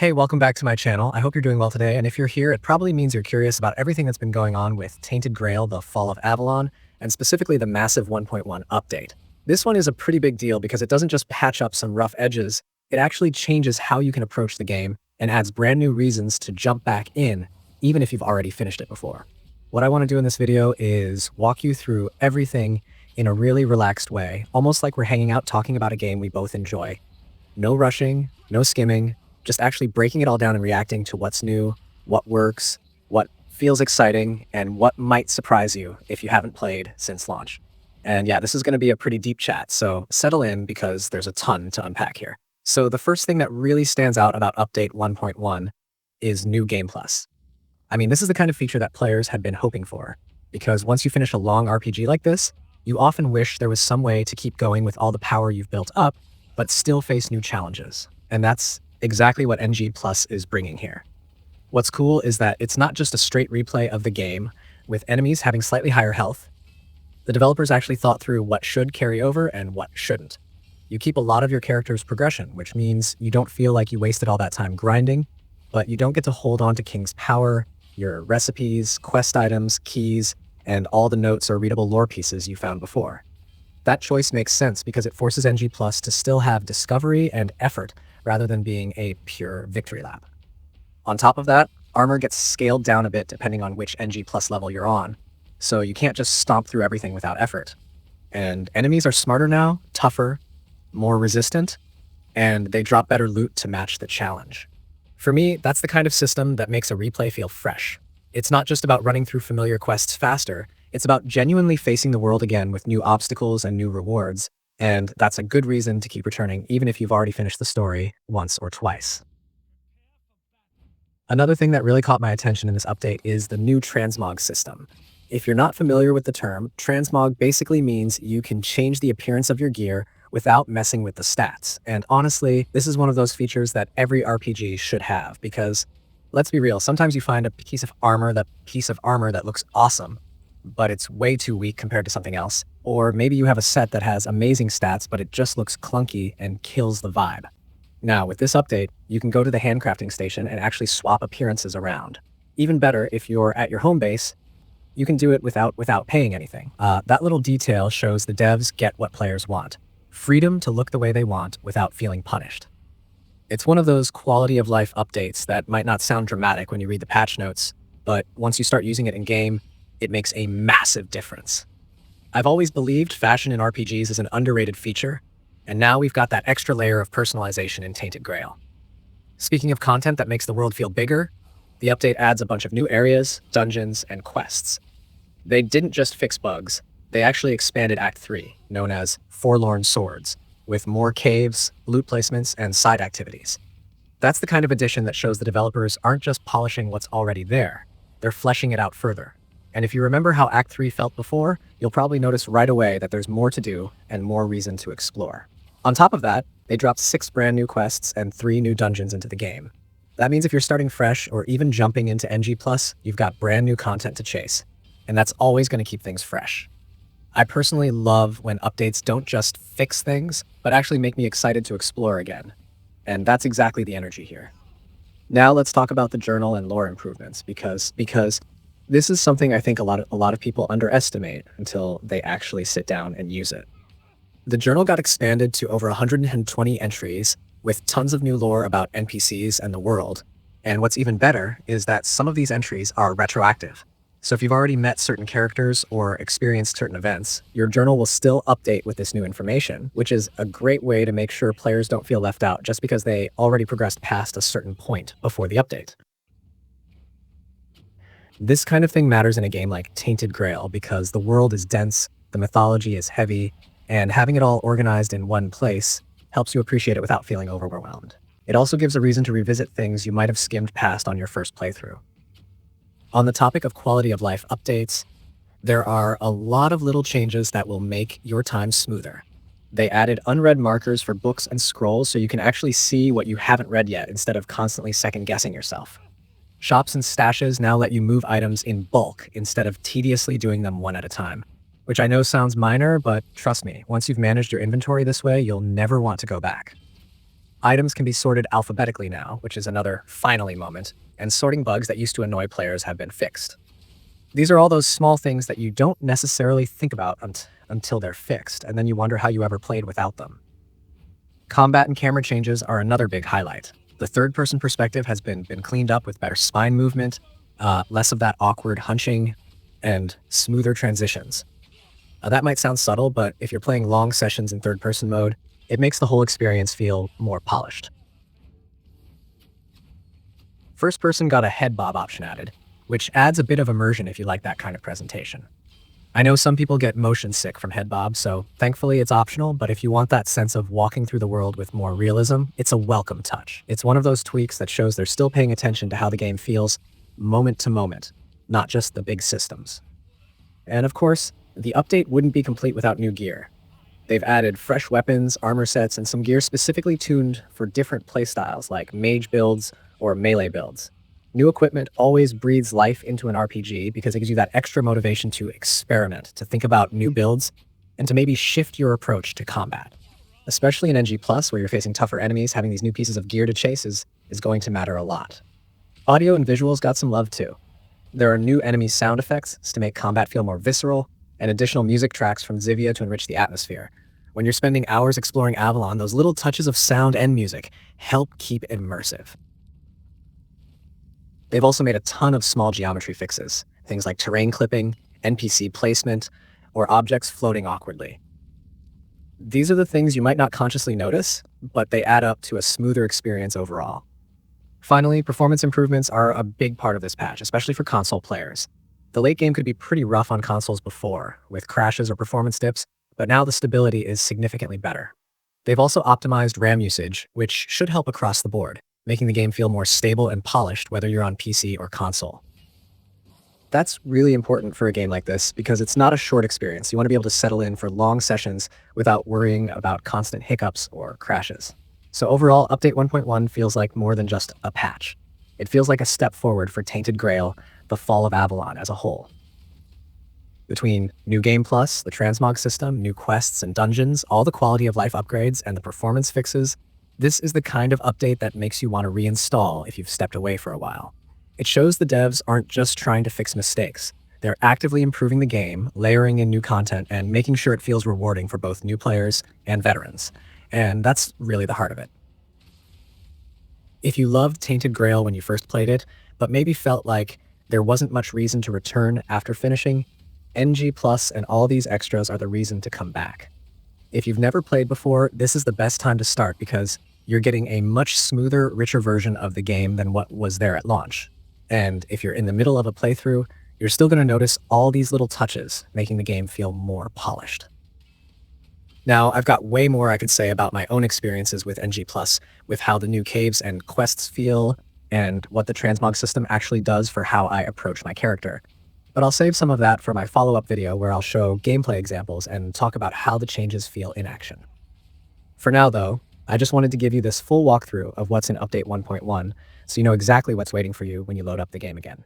Hey, welcome back to my channel. I hope you're doing well today, and if you're here, it probably means you're curious about everything that's been going on with Tainted Grail, the Fall of Avalon, and specifically the massive 1.1 update. This one is a pretty big deal because it doesn't just patch up some rough edges, it actually changes how you can approach the game and adds brand new reasons to jump back in, even if you've already finished it before. What I want to do in this video is walk you through everything in a really relaxed way, almost like we're hanging out talking about a game we both enjoy. No rushing, no skimming, just actually breaking it all down and reacting to what's new, what works, what feels exciting, and what might surprise you if you haven't played since launch. And yeah, this is going to be a pretty deep chat, so settle in because there's a ton to unpack here. So the first thing that really stands out about Update 1.1 is New Game Plus. I mean, this is the kind of feature that players had been hoping for, because once you finish a long RPG like this, you often wish there was some way to keep going with all the power you've built up, but still face new challenges. And that's exactly what NG Plus is bringing here. What's cool is that it's not just a straight replay of the game, with enemies having slightly higher health. The developers actually thought through what should carry over and what shouldn't. You keep a lot of your character's progression, which means you don't feel like you wasted all that time grinding, but you don't get to hold on to King's power, your recipes, quest items, keys, and all the notes or readable lore pieces you found before. That choice makes sense because it forces NG Plus to still have discovery and effort rather than being a pure victory lap. On top of that, armor gets scaled down a bit depending on which NG Plus level you're on, so you can't just stomp through everything without effort. And enemies are smarter now, tougher, more resistant, and they drop better loot to match the challenge. For me, that's the kind of system that makes a replay feel fresh. It's not just about running through familiar quests faster, it's about genuinely facing the world again with new obstacles and new rewards, and that's a good reason to keep returning even if you've already finished the story once or twice. Another thing that really caught my attention in this update is the new Transmog system. If you're not familiar with the term, Transmog basically means you can change the appearance of your gear without messing with the stats. And honestly, this is one of those features that every RPG should have because, let's be real, sometimes you find a piece of armor that looks awesome, but it's way too weak compared to something else. Or maybe you have a set that has amazing stats, but it just looks clunky and kills the vibe. Now, with this update, you can go to the handcrafting station and actually swap appearances around. Even better, if you're at your home base, you can do it without paying anything. That little detail shows the devs get what players want. Freedom to look the way they want without feeling punished. It's one of those quality of life updates that might not sound dramatic when you read the patch notes, but once you start using it in-game, it makes a massive difference. I've always believed fashion in RPGs is an underrated feature, and now we've got that extra layer of personalization in Tainted Grail. Speaking of content that makes the world feel bigger, the update adds a bunch of new areas, dungeons, and quests. They didn't just fix bugs, they actually expanded Act 3, known as Forlorn Swords, with more caves, loot placements, and side activities. That's the kind of addition that shows the developers aren't just polishing what's already there, they're fleshing it out further. And if you remember how Act 3 felt before, you'll probably notice right away that there's more to do and more reason to explore. On top of that, they dropped 6 brand new quests and 3 new dungeons into the game. That means if you're starting fresh or even jumping into NG+, you've got brand new content to chase. And that's always going to keep things fresh. I personally love when updates don't just fix things, but actually make me excited to explore again. And that's exactly the energy here. Now let's talk about the journal and lore improvements, because this is something I think a lot of people underestimate until they actually sit down and use it. The journal got expanded to over 120 entries, with tons of new lore about NPCs and the world. And what's even better is that some of these entries are retroactive. So if you've already met certain characters or experienced certain events, your journal will still update with this new information, which is a great way to make sure players don't feel left out just because they already progressed past a certain point before the update. This kind of thing matters in a game like Tainted Grail because the world is dense, the mythology is heavy, and having it all organized in one place helps you appreciate it without feeling overwhelmed. It also gives a reason to revisit things you might have skimmed past on your first playthrough. On the topic of quality of life updates, there are a lot of little changes that will make your time smoother. They added unread markers for books and scrolls so you can actually see what you haven't read yet instead of constantly second-guessing yourself. Shops and stashes now let you move items in bulk instead of tediously doing them one at a time, which I know sounds minor, but trust me, once you've managed your inventory this way, you'll never want to go back. Items can be sorted alphabetically now, which is another finally moment, and sorting bugs that used to annoy players have been fixed. These are all those small things that you don't necessarily think about until they're fixed, and then you wonder how you ever played without them. Combat and camera changes are another big highlight. The third-person perspective has been cleaned up with better spine movement, less of that awkward hunching, and smoother transitions. That might sound subtle, but if you're playing long sessions in third-person mode, it makes the whole experience feel more polished. First person got a head bob option added, which adds a bit of immersion if you like that kind of presentation. I know some people get motion sick from head bob, so thankfully it's optional, but if you want that sense of walking through the world with more realism, it's a welcome touch. It's one of those tweaks that shows they're still paying attention to how the game feels moment to moment, not just the big systems. And of course, the update wouldn't be complete without new gear. They've added fresh weapons, armor sets, and some gear specifically tuned for different playstyles like mage builds or melee builds. New equipment always breathes life into an RPG because it gives you that extra motivation to experiment, to think about new builds, and to maybe shift your approach to combat. Especially in NG+, where you're facing tougher enemies, having these new pieces of gear to chase is going to matter a lot. Audio and visuals got some love too. There are new enemy sound effects to make combat feel more visceral, and additional music tracks from Zivia to enrich the atmosphere. When you're spending hours exploring Avalon, those little touches of sound and music help keep it immersive. They've also made a ton of small geometry fixes, things like terrain clipping, NPC placement, or objects floating awkwardly. These are the things you might not consciously notice, but they add up to a smoother experience overall. Finally, performance improvements are a big part of this patch, especially for console players. The late game could be pretty rough on consoles before, with crashes or performance dips, but now the stability is significantly better. They've also optimized RAM usage, which should help across the board, making the game feel more stable and polished whether you're on PC or console. That's really important for a game like this because it's not a short experience. You want to be able to settle in for long sessions without worrying about constant hiccups or crashes. So overall, Update 1.1 feels like more than just a patch. It feels like a step forward for Tainted Grail, the Fall of Avalon as a whole. Between New Game Plus, the Transmog system, new quests and dungeons, all the quality of life upgrades, and the performance fixes, this is the kind of update that makes you want to reinstall if you've stepped away for a while. It shows the devs aren't just trying to fix mistakes. They're actively improving the game, layering in new content, and making sure it feels rewarding for both new players and veterans. And that's really the heart of it. If you loved Tainted Grail when you first played it, but maybe felt like there wasn't much reason to return after finishing, NG Plus and all these extras are the reason to come back. If you've never played before, this is the best time to start because you're getting a much smoother, richer version of the game than what was there at launch. And if you're in the middle of a playthrough, you're still going to notice all these little touches, making the game feel more polished. Now, I've got way more I could say about my own experiences with NG+, with how the new caves and quests feel, and what the Transmog system actually does for how I approach my character. But I'll save some of that for my follow-up video where I'll show gameplay examples and talk about how the changes feel in action. For now, though, I just wanted to give you this full walkthrough of what's in Update 1.1, so you know exactly what's waiting for you when you load up the game again.